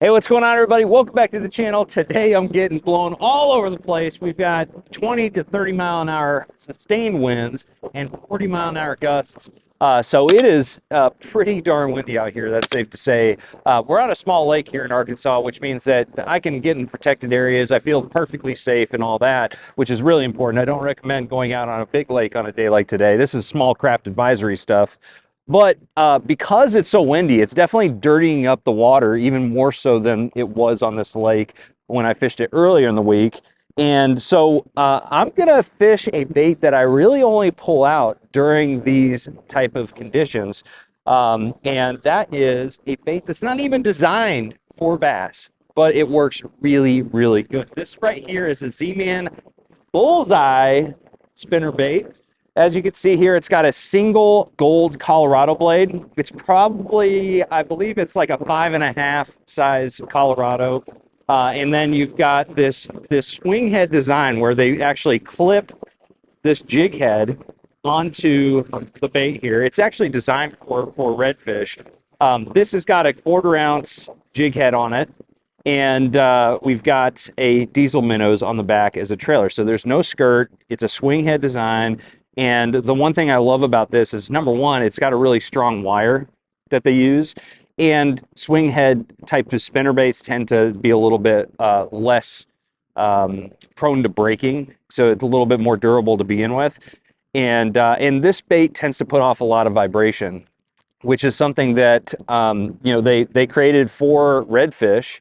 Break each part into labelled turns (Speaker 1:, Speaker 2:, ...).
Speaker 1: Hey, what's going on, everybody? Welcome back to the channel. Today I'm getting blown all over the place. We've got 20 to 30 mile an hour sustained winds and 40 mile an hour gusts. So it is pretty darn windy out here, that's safe to say. We're on a small lake here in Arkansas, which means that I can get in protected areas. I feel perfectly safe and all that, which is really important. I don't recommend going out on a big lake on a day like today. This is small craft advisory stuff. But because it's so windy, it's definitely dirtying up the water even more so than it was on this lake when I fished it earlier in the week. And so I'm gonna fish a bait that I really only pull out during these type of conditions. And that is a bait that's not even designed for bass, but it works really, really good. This right here is a Z-Man Bullseye spinnerbait. As you can see here, it's got a single gold Colorado blade. It's probably, I believe it's like a 5.5 size Colorado. And then you've got this swing head design where they actually clip this jig head onto the bait here. It's actually designed for redfish. This has got a 1/4 ounce jig head on it. And we've got a diesel minnows on the back as a trailer. So there's no skirt. It's a swing head design. And the one thing I love about this is, number one, it's got a really strong wire that they use. And swing head type of spinnerbaits tend to be a little bit less prone to breaking. So it's a little bit more durable to begin with. And this bait tends to put off a lot of vibration, which is something that, they created for redfish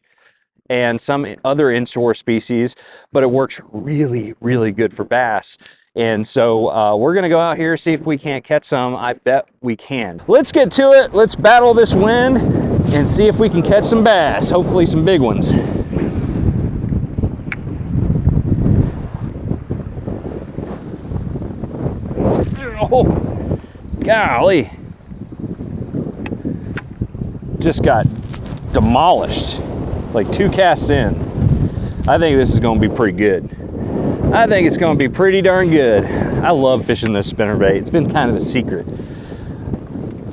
Speaker 1: and some other inshore species, but it works really, really good for bass. And so we're gonna go out here, see if we can't catch some. I bet we can. Let's get to it. Let's battle this wind and see if we can catch some bass, hopefully some big ones. Oh, golly. Just got demolished, like 2 casts in. I think this is gonna be pretty good. I think it's going to be pretty darn good. I love fishing this spinnerbait. It's been kind of a secret.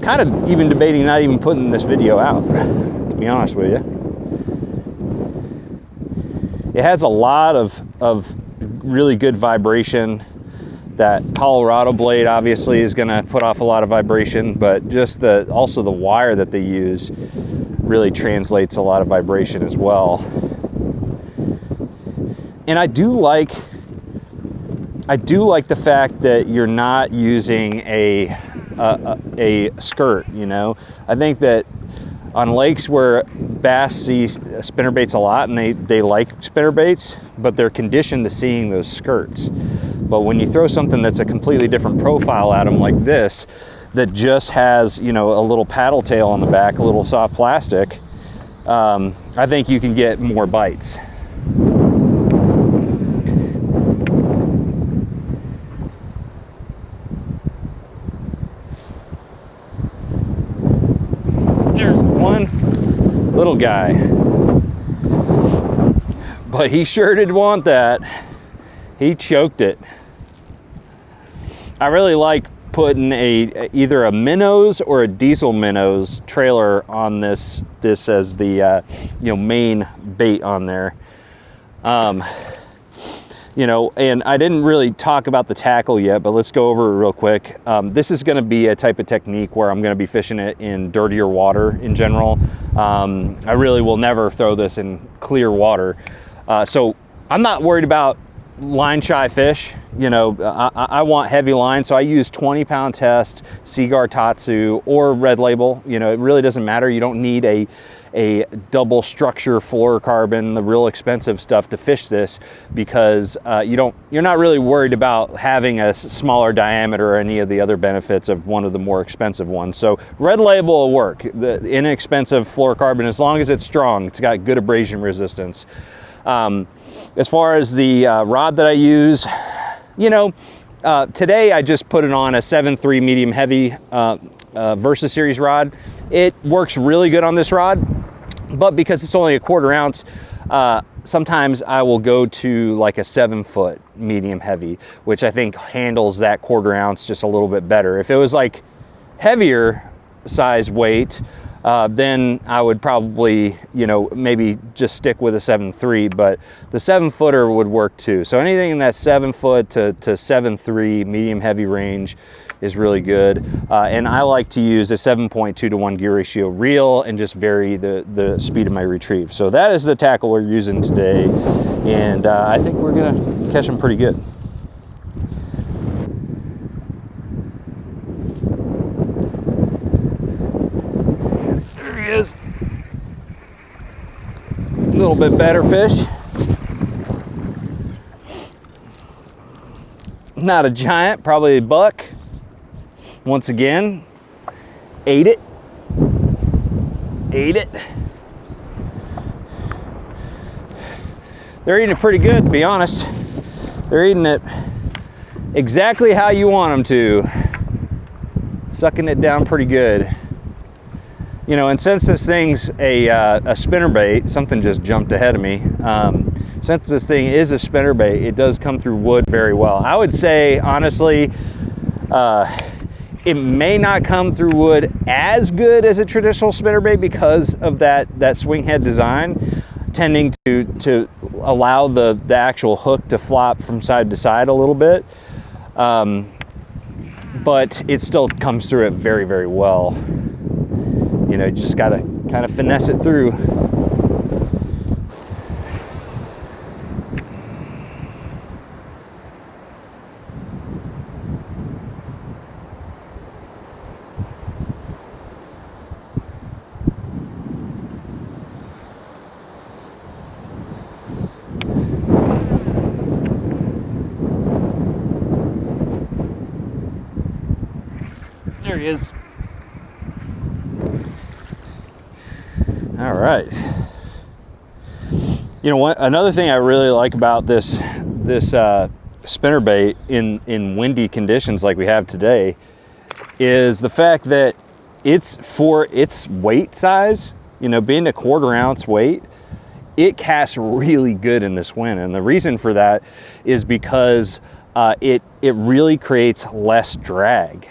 Speaker 1: Kind of even debating not even putting this video out, to be honest with you. It has a lot of really good vibration. That Colorado blade obviously is going to put off a lot of vibration, but just also the wire that they use really translates a lot of vibration as well. And I do like the fact that you're not using a skirt, you know. I think that on lakes where bass see spinnerbaits a lot and they like spinnerbaits, but they're conditioned to seeing those skirts. But when you throw something that's a completely different profile at them like this, that just has, you know, a little paddle tail on the back, a little soft plastic, I think you can get more bites. Little guy, but he sure did want that. He choked it. I really like putting either a minnows or a diesel minnows trailer on this as the main bait on there. And I didn't really talk about the tackle yet, but let's go over it real quick. This is going to be a type of technique where I'm going to be fishing it in dirtier water in general. I really will never throw this in clear water. So I'm not worried about line shy fish. You know, I want heavy line, so I use 20-pound test, Seaguar Tatsu, or Red Label. You know, it really doesn't matter. You don't need a double structure fluorocarbon, the real expensive stuff to fish this, because you're not really worried about having a smaller diameter or any of the other benefits of one of the more expensive ones. So Red Label will work. The inexpensive fluorocarbon, as long as it's strong, it's got good abrasion resistance. As far as the rod that I use, today I just put it on a 7.3 medium heavy Versa Series rod. It works really good on this rod, but because it's only a 1/4 ounce, sometimes I will go to like a 7-foot medium heavy, which I think handles that 1/4 ounce just a little bit better. If it was like heavier size weight, then I would probably, you know, maybe just stick with a 7.3, but the 7-footer would work too. So anything in that 7-foot to 7.3 medium heavy range is really good. And I like to use a 7.2 to 1 gear ratio reel and just vary the speed of my retrieve. So that is the tackle we're using today. And I think we're gonna catch them pretty good. There he is. A little bit better fish. Not a giant, probably a buck. Once again, ate it. They're eating it pretty good, to be honest. They're eating it exactly how you want them to. Sucking it down pretty good. You know, and since this thing's a spinnerbait, something just jumped ahead of me. Since this thing is a spinnerbait, it does come through wood very well. I would say, honestly, it may not come through wood as good as a traditional spinnerbait because of that swing head design, tending to allow the actual hook to flop from side to side a little bit. But it still comes through it very, very well. You know, you just gotta kind of finesse it through. There he is. All right. You know what? Another thing I really like about this spinnerbait in windy conditions like we have today is the fact that it's for its weight size. You know, being a 1/4 ounce weight, it casts really good in this wind, and the reason for that is because it really creates less drag.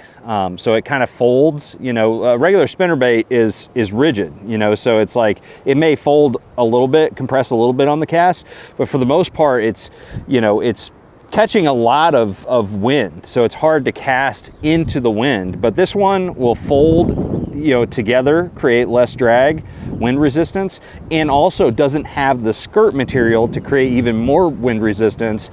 Speaker 1: So it kind of folds. You know, a regular spinnerbait is rigid, you know, so it's like it may fold a little bit, compress a little bit on the cast, but for the most part, it's, you know, it's catching a lot of wind, so it's hard to cast into the wind. But this one will fold, you know, together, create less drag, wind resistance, and also doesn't have the skirt material to create even more wind resistance.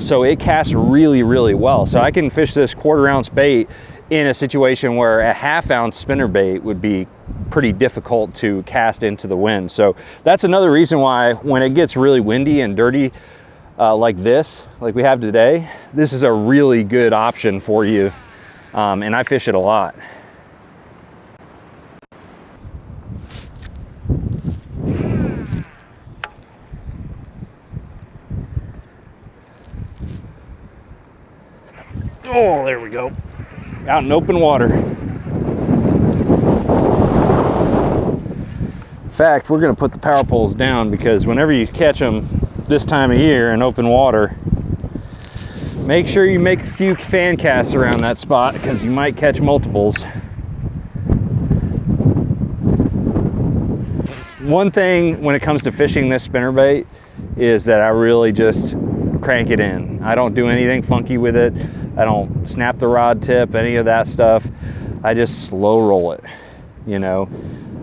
Speaker 1: So it casts really, really well. So I can fish this 1/4 ounce bait in a situation where a 1/2 ounce spinnerbait would be pretty difficult to cast into the wind. So that's another reason why when it gets really windy and dirty like this, like we have today, this is a really good option for you. And I fish it a lot. Oh, there we go. Out in open water. In fact, we're going to put the power poles down because whenever you catch them this time of year in open water, make sure you make a few fan casts around that spot because you might catch multiples. One thing when it comes to fishing this spinnerbait is that I really just crank it in. I don't do anything funky with it. I don't snap the rod tip, any of that stuff. I just slow roll it, you know.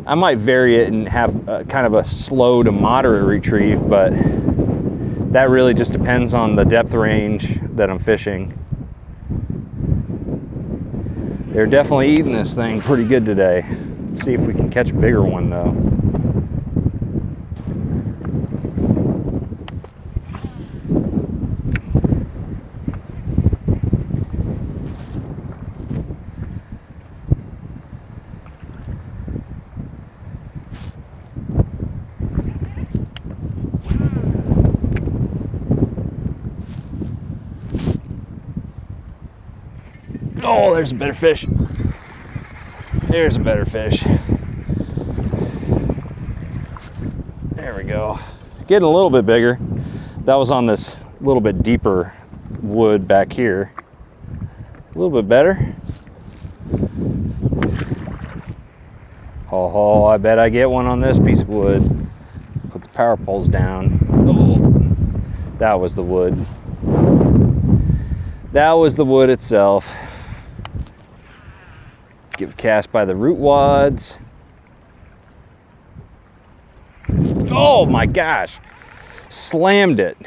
Speaker 1: I might vary it and have kind of a slow to moderate retrieve, but that really just depends on the depth range that I'm fishing. They're definitely eating this thing pretty good today. Let's see if we can catch a bigger one though. Oh, there's a better fish. There's a better fish. There we go. Getting a little bit bigger. That was on this little bit deeper wood back here. A little bit better. Oh, I bet I get one on this piece of wood. Put the power poles down. Oh, that was the wood. That was the wood itself. Give a cast by the root wads. Oh my gosh, slammed it.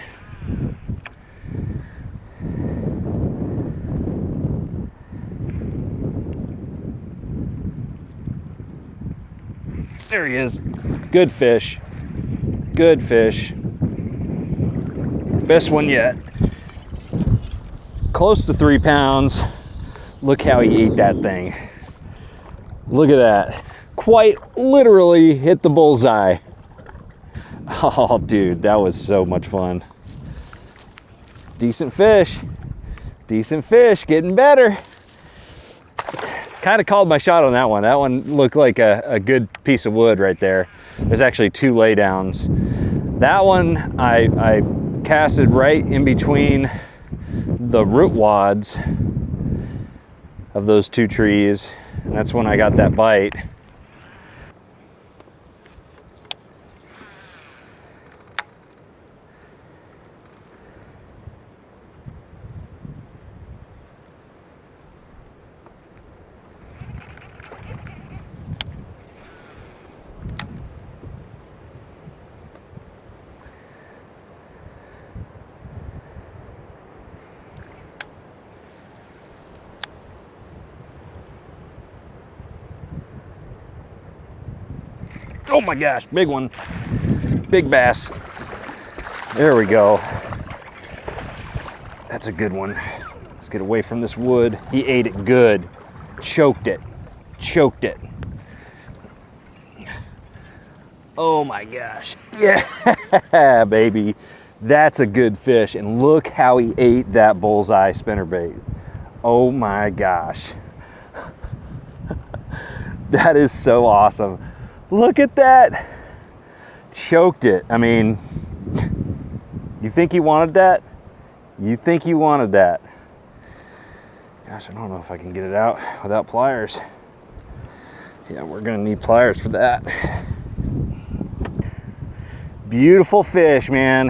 Speaker 1: There he is. Good fish. Good fish. Best one yet. Close to 3 pounds. Look how he ate that thing. Look at that. Quite literally hit the bullseye. Oh, dude, that was so much fun. Decent fish. Decent fish, getting better. Kind of called my shot on that one. That one looked like a good piece of wood right there. There's actually 2 laydowns. That one I casted right in between the root wads of those 2 trees. And that's when I got that bite. Oh my gosh, big one. Big bass. There we go. That's a good one. Let's get away from this wood. He ate it good. Choked it. Choked it. Oh my gosh. Yeah, baby. That's a good fish. And look how he ate that bullseye spinnerbait. Oh my gosh. That is so awesome. Look at that. Choked it. I mean, you think he wanted that? You think he wanted that? Gosh, I don't know if I can get it out without pliers. Yeah, we're gonna need pliers for that. Beautiful fish, man.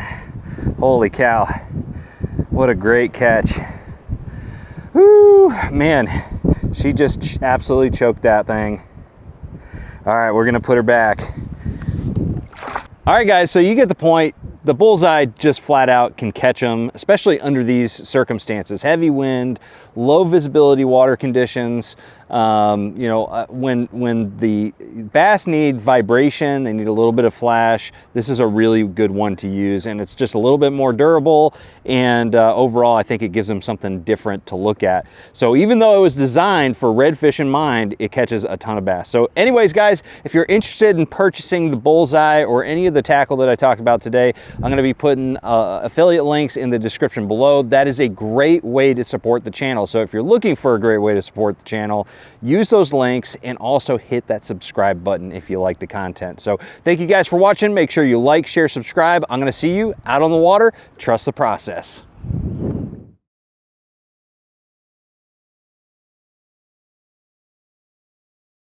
Speaker 1: Holy cow. What a great catch. Woo, man. She just absolutely choked that thing. All right, we're gonna put her back. All right, guys, so you get the point. The bullseye just flat out can catch them, especially under these circumstances. Heavy wind, low visibility water conditions. When the bass need vibration, they need a little bit of flash. This is a really good one to use, and it's just a little bit more durable. And overall, I think it gives them something different to look at. So even though it was designed for redfish in mind, it catches a ton of bass. So anyways, guys, if you're interested in purchasing the bullseye or any of the tackle that I talked about today, I'm going to be putting affiliate links in the description below. That is a great way to support the channel. So if you're looking for a great way to support the channel, use those links and also hit that subscribe button if you like the content. So thank you guys for watching. Make sure you like, share, subscribe. I'm going to see you out on the water. Trust the process.